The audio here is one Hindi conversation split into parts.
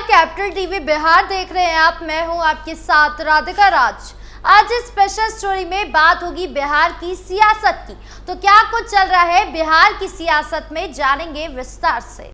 कैपिटल टीवी बिहार देख रहे हैं आप। मैं हूं आपके साथ राधिका राज। आज इस स्पेशल स्टोरी में बात होगी बिहार की सियासत की। तो क्या कुछ चल रहा है बिहार की सियासत में, जानेंगे विस्तार से।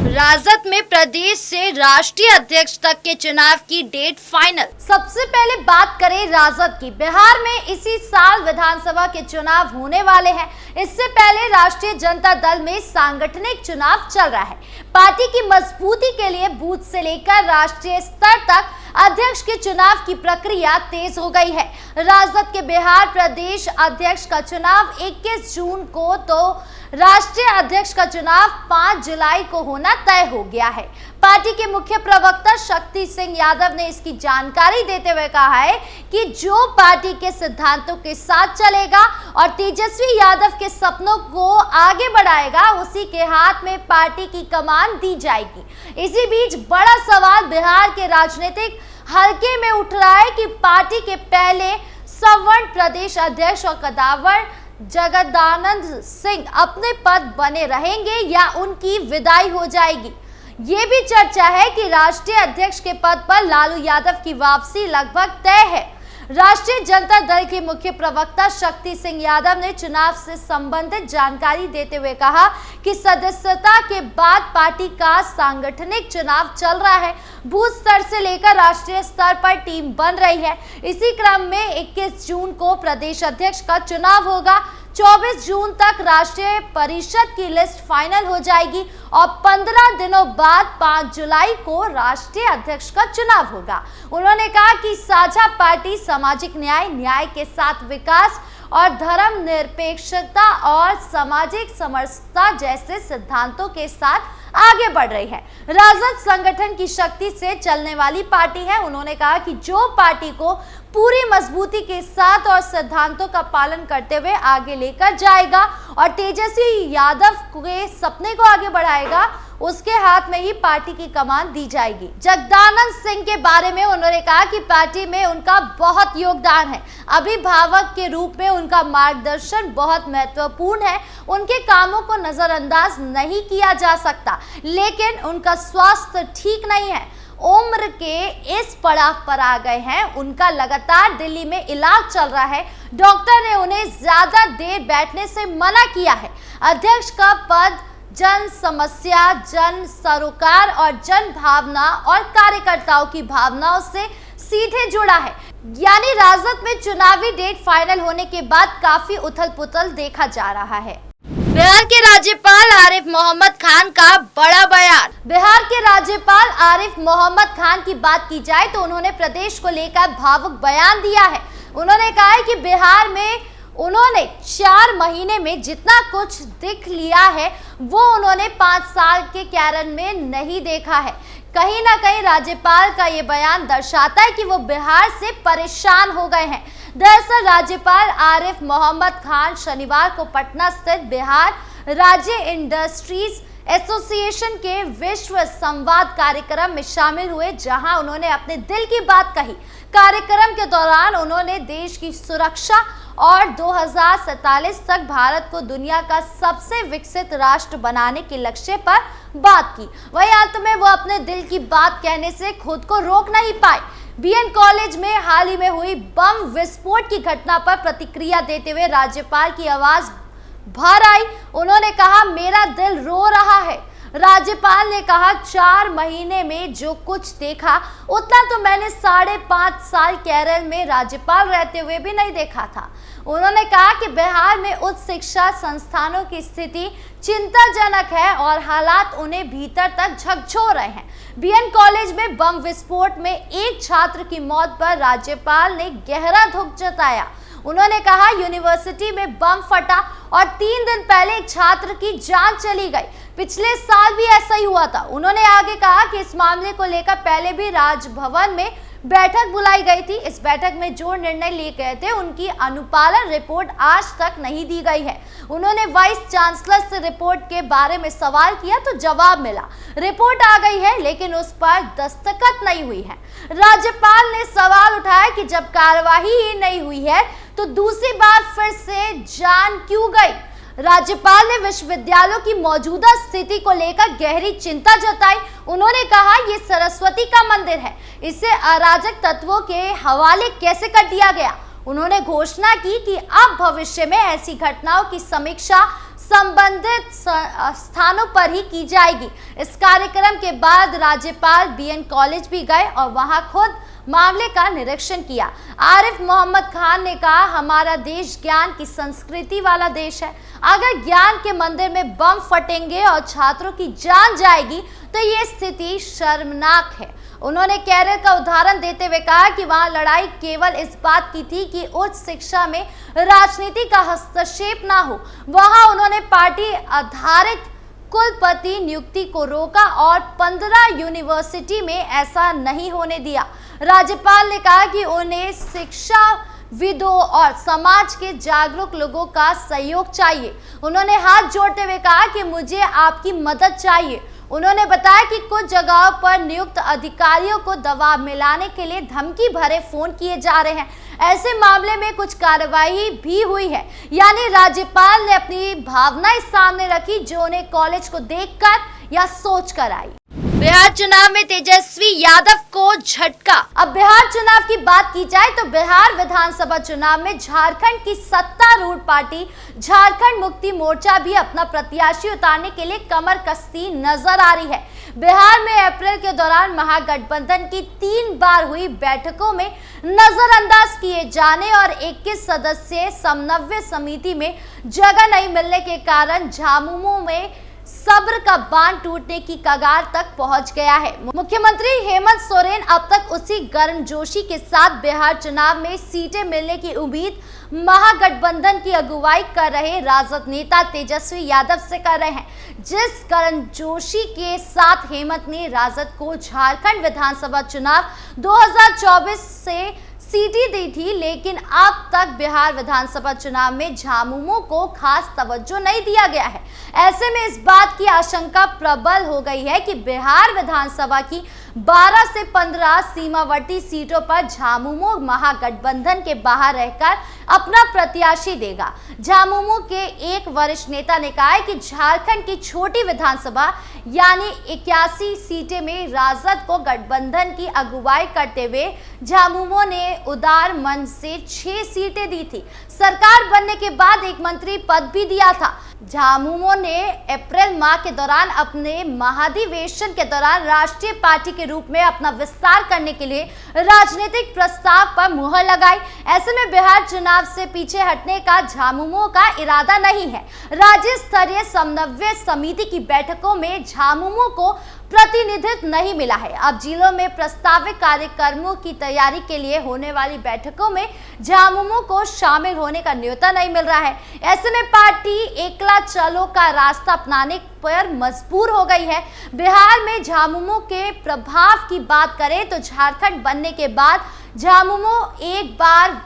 राजद में प्रदेश से राष्ट्रीय अध्यक्ष तक के चुनाव की डेट फाइनल। सबसे पहले बात करें राजद की। बिहार में इसी साल विधानसभा के चुनाव होने वाले हैं। इससे पहले राष्ट्रीय जनता दल में सांगठनिक चुनाव चल रहा है। पार्टी की मजबूती के लिए बूथ से लेकर राष्ट्रीय स्तर तक अध्यक्ष के चुनाव की प्रक्रिया तेज हो गई है। राजद के बिहार प्रदेश अध्यक्ष का चुनाव 21 जून को, तो राष्ट्रीय अध्यक्ष का चुनाव 5 जुलाई को होना तय हो गया है। पार्टी के मुख्य प्रवक्ता शक्ति सिंह यादव ने इसकी जानकारी देते हुए कहा है कि जो पार्टी के सिद्धांतों के साथ चलेगा और तेजस्वी यादव के सपनों को आगे बढ़ाएगा, उसी के हाथ में पार्टी की कमान दी जाएगी। इसी बीच बड़ा सवाल बिहार के राजनीतिक हल्के में उठ रहा है कि पार्टी के पहले सवर्ण प्रदेश अध्यक्ष और कदावर जगदानंद सिंह अपने पद बने रहेंगे या उनकी विदाई हो जाएगी। ये भी चर्चा है कि राष्ट्रीय अध्यक्ष के पद पर लालू यादव की वापसी लगभग तय है। राष्ट्रीय जनता दल के मुख्य प्रवक्ता शक्ति सिंह यादव ने चुनाव से संबंधित जानकारी देते हुए कहा कि सदस्यता के बाद पार्टी का सांगठनिक चुनाव चल रहा है। बूथ स्तर से लेकर राष्ट्रीय स्तर पर टीम बन रही है। इसी क्रम में 21 जून को प्रदेश अध्यक्ष का चुनाव होगा। 24 जून तक राष्ट्रीय परिषद की लिस्ट फाइनल हो जाएगी और 15 दिनों बाद 5 जुलाई को राष्ट्रीय अध्यक्ष का चुनाव होगा। उन्होंने कहा कि साझा पार्टी सामाजिक न्याय, न्याय के साथ विकास और धर्मनिरपेक्षता और सामाजिक समरसता जैसे सिद्धांतों के साथ आगे बढ़ रही है। राजद संगठन की शक्ति से चलने वाली पार्टी है। उन्होंने कहा कि जो पार्टी को पूरी मजबूती के साथ और सिद्धांतों का पालन करते हुए आगे लेकर जाएगा और तेजस्वी यादव के सपने को आगे बढ़ाएगा, उसके हाथ में ही पार्टी की कमान दी जाएगी। जगदानंद सिंह के बारे में उन्होंने कहा कि पार्टी में उनका बहुत योगदान है। अभिभावक के रूप में उनका मार्गदर्शन बहुत महत्वपूर्ण है। उनके कामों को नजरअंदाज नहीं किया जा सकता, लेकिन उनका स्वास्थ्य ठीक नहीं है। उम्र के इस पड़ाव पर आ गए हैं। उनका लगातार दिल्ली में इलाज चल रहा है। डॉक्टर ने उन्हें ज्यादा देर बैठने से मना किया है। अध्यक्ष का पद जन समस्या, जन सरोकार और जन भावना और कार्यकर्ताओं की भावनाओं से सीधे जुड़ा है। यानी राजद में चुनावी डेट फाइनल होने के बाद काफी उथल पुथल देखा जा रहा है। बिहार के राज्यपाल आरिफ मोहम्मद खान का बड़ा बयान। बिहार के राज्यपाल आरिफ मोहम्मद खान की बात की जाए तो उन्होंने प्रदेश को लेकर भावुक बयान दिया है। उन्होंने कहा है कि बिहार में उन्होंने 4 महीने में जितना कुछ दिख लिया है वो उन्होंने 5 साल के कैरियर में नहीं देखा है। कहीं ना कहीं राज्यपाल का ये बयान दर्शाता है कि वो बिहार से परेशान हो गए हैं। दरअसल राज्यपाल आरिफ मोहम्मद खान शनिवार को पटना स्थित बिहार राज्य इंडस्ट्रीज एसोसिएशन के विश्व संवाद कार्यक्रम में शामिल हुए, जहां उन्होंने अपने दिल की बात कही। कार्यक्रम के दौरान उन्होंने देश की सुरक्षा और 2047 तक भारत को दुनिया का सबसे विकसित राष्ट्र बनाने के लक्ष्य पर बात की। वहीं अंत में वो अपने दिल की बात कहने से खुद को रोक नहीं पाए। बीएन कॉलेज में हाल ही में हुई बम विस्फोट की घटना पर प्रतिक्रिया देते हुए राज्यपाल की आवाज भर आई। उन्होंने कहा, मेरा दिल रो रहा है। राज्यपाल ने कहा, 4 महीने में जो कुछ देखा उतना तो मैंने 5.5 साल केरल में राज्यपाल रहते हुए भी नहीं देखा था। उन्होंने कहा कि बिहार में उच्च शिक्षा संस्थानों की स्थिति चिंताजनक है और हालात उन्हें भीतर तक झकझोर रहे हैं। बीएन कॉलेज में बम विस्फोट में एक छात्र की मौत पर राज्यपाल ने गहरा दुख जताया। उन्होंने कहा, यूनिवर्सिटी में बम फटा और 3 दिन पहले एक छात्र की जान चली गई। पिछले साल भी ऐसा ही हुआ था। उन्होंने आगे कहा कि इस मामले को लेकर पहले भी राजभवन में बैठक बुलाई गई थी। इस बैठक में जो निर्णय लिए गए थे उनकी अनुपालन रिपोर्ट आज तक नहीं दी गई है। उन्होंने वाइस चांसलर से रिपोर्ट के बारे में सवाल किया तो जवाब मिला, रिपोर्ट आ गई है लेकिन उस पर दस्तखत नहीं हुई है। राज्यपाल ने सवाल उठाया कि जब कार्यवाही ही नहीं हुई है तो दूसरी बार फिर से जान क्यों गई। राज्यपाल ने विश्वविद्यालयों की मौजूदा स्थिति को लेकर गहरी चिंता जताई। उन्होंने कहा ये सरस्वती का मंदिर है, इसे अराजक तत्वों के हवाले कैसे कर दिया गया। उन्होंने घोषणा की कि अब भविष्य में ऐसी घटनाओं की समीक्षा संबंधित स्थानों पर ही की जाएगी। इस कार्यक्रम के बाद राज्यपाल बीएन कॉलेज भी गए और वहां खुद मामले का निरीक्षण किया। आरिफ मोहम्मद खान ने कहा, हमारा देश ज्ञान की संस्कृति वाला देश है। अगर ज्ञान के मंदिर में बम फटेंगे और छात्रों की जान जाएगी तो ये स्थिति शर्मनाक है। उन्होंने केरल का उदाहरण देते हुए कहा कि वहां लड़ाई केवल इस बात की थी कि उच्च शिक्षा में राजनीति का हस्तक्षेप ना हो। वहां उन्होंने पार्टी आधारित कुलपति नियुक्ति को रोका और 15 यूनिवर्सिटी में ऐसा नहीं होने दिया। राज्यपाल ने कहा कि उन्हें शिक्षाविदों और समाज के जागरूक लोगों का सहयोग चाहिए। उन्होंने हाथ जोड़ते हुए कहा कि मुझे आपकी मदद चाहिए। उन्होंने बताया कि कुछ जगहों पर नियुक्त अधिकारियों को दबाव मिलाने के लिए धमकी भरे फोन किए जा रहे हैं। ऐसे मामले में कुछ कार्रवाई भी हुई है। यानी राज्यपाल ने अपनी भावनाएं सामने रखी जो उन्हें कॉलेज को देखकर या सोचकर आई। बिहार चुनाव में तेजस्वी यादव को झटका। अब बिहार चुनाव की बात की जाए तो बिहार विधानसभा चुनाव में झारखंड की सत्तारूढ़ पार्टी झारखंड मुक्ति मोर्चा भी अपना प्रत्याशी उतारने के लिए कमर कसती नजर आ रही है। बिहार में अप्रैल के दौरान महागठबंधन की 3 बार हुई बैठकों में नजरअंदाज किए जाने और 21 सदस्यीय समन्वय समिति में जगह नहीं मिलने के कारण झामुमो में सब्र का बांध टूटने की कगार तक पहुंच गया है। मुख्यमंत्री हेमंत सोरेन अब तक उसी गर्मजोशी के साथ बिहार चुनाव में सीटें मिलने की उम्मीद महागठबंधन की अगुवाई कर रहे राजद नेता तेजस्वी यादव से कर रहे हैं। जिस गर्मजोशी के साथ हेमंत ने राजद को झारखंड विधानसभा चुनाव 2024 से सीटें दी थी, लेकिन अब तक बिहार विधानसभा चुनाव में झामुमो को खास तवज्जो नहीं दिया गया है। ऐसे में इस बात की आशंका प्रबल हो गई है कि बिहार विधानसभा की 12 से 15 सीमावर्ती सीटों पर झामुमो महागठबंधन के बाहर रहकर अपना प्रत्याशी देगा। झामुमो के एक वरिष्ठ नेता ने कहा है कि झारखंड की छोटी विधानसभा यानी 81 सीटें में राजद को गठबंधन की अगुवाई करते हुए झामुमो ने उदार मन से 6 सीटें दी थी। सरकार बनने के बाद एक मंत्री पद भी दिया था। झामुमो ने अप्रैल माह के दौरान अपने महाधिवेशन के दौरान राष्ट्रीय पार्टी के रूप में अपना विस्तार करने के लिए राजनीतिक प्रस्ताव पर मुहर लगाई। ऐसे में बिहार चुनाव से पीछे हटने का झामुमो का इरादा नहीं है। राज्य स्तरीय समन्वय समिति की बैठकों में झामुमो को प्रतिनिधित्व नहीं मिला है। अब जिलों में प्रस्तावित कार्यक्रमों की तैयारी के लिए होने वाली बैठकों में झामुमो को शामिल होने का न्योता नहीं मिल रहा है। ऐसे में पार्टी एकला चलो का रास्ता अपनाने पर मजबूर हो गई है। बिहार में झामुमो के प्रभाव की बात करें तो झारखंड बनने के बाद झामुमो एक बार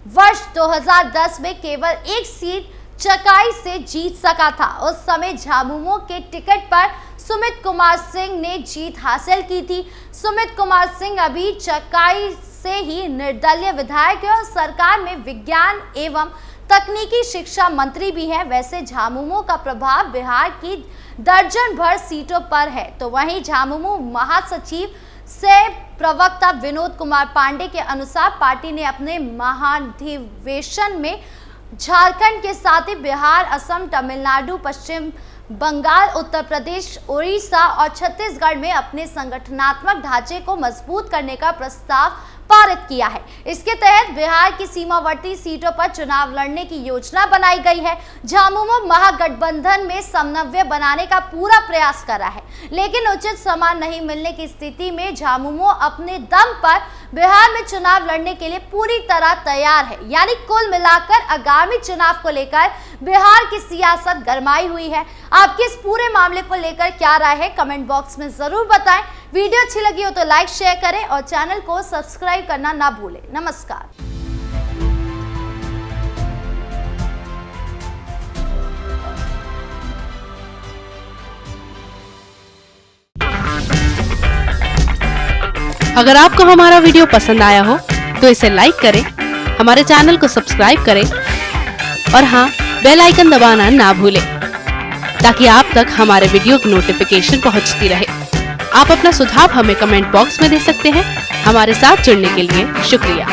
वर्ष 2010 में केवल 1 सीट चकाई से जीत सका था। उस समय झामुमो के टिकट पर सुमित कुमार सिंह ने जीत हासिल की थी। सुमित कुमार सिंह अभी चकाई से ही निर्दलीय विधायक है और सरकार में विज्ञान एवं तकनीकी शिक्षा मंत्री भी हैं। वैसे झामुमो का प्रभाव बिहार की दर्जन भर सीटों पर है। तो वहीं झामुमो महासचिव से प्रवक्ता विनोद कुमार पांडे के अनुसार पार्टी ने अपने महाधिवेशन में झारखंड के साथ ही बिहार, असम, तमिलनाडु, पश्चिम बंगाल, उत्तर प्रदेश, उड़ीसा और छत्तीसगढ़ में अपने संगठनात्मक ढांचे को मजबूत करने का प्रस्ताव पारित किया है। इसके तहत बिहार की सीमावर्ती सीटों पर चुनाव लड़ने की योजना बनाई गई है। झामुमो महागठबंधन में समन्वय बनाने का पूरा प्रयास कर रहा है, लेकिन उचित सम्मान नहीं मिलने की स्थिति में झामुमो अपने दम पर बिहार में चुनाव लड़ने के लिए पूरी तरह तैयार है। यानी कुल मिलाकर आगामी चुनाव को लेकर बिहार की सियासत गरमाई हुई है। आपके इस पूरे मामले को लेकर क्या राय है, कमेंट बॉक्स में जरूर बताएं। वीडियो अच्छी लगी हो तो लाइक शेयर करें और चैनल को सब्सक्राइब करना ना भूलें। नमस्कार। अगर आपको हमारा वीडियो पसंद आया हो तो इसे लाइक करें, हमारे चैनल को सब्सक्राइब करें और हाँ, बेल आइकन दबाना ना भूलें ताकि आप तक हमारे वीडियो की नोटिफिकेशन पहुंचती रहे। आप अपना सुझाव हमें कमेंट बॉक्स में दे सकते हैं। हमारे साथ जुड़ने के लिए शुक्रिया।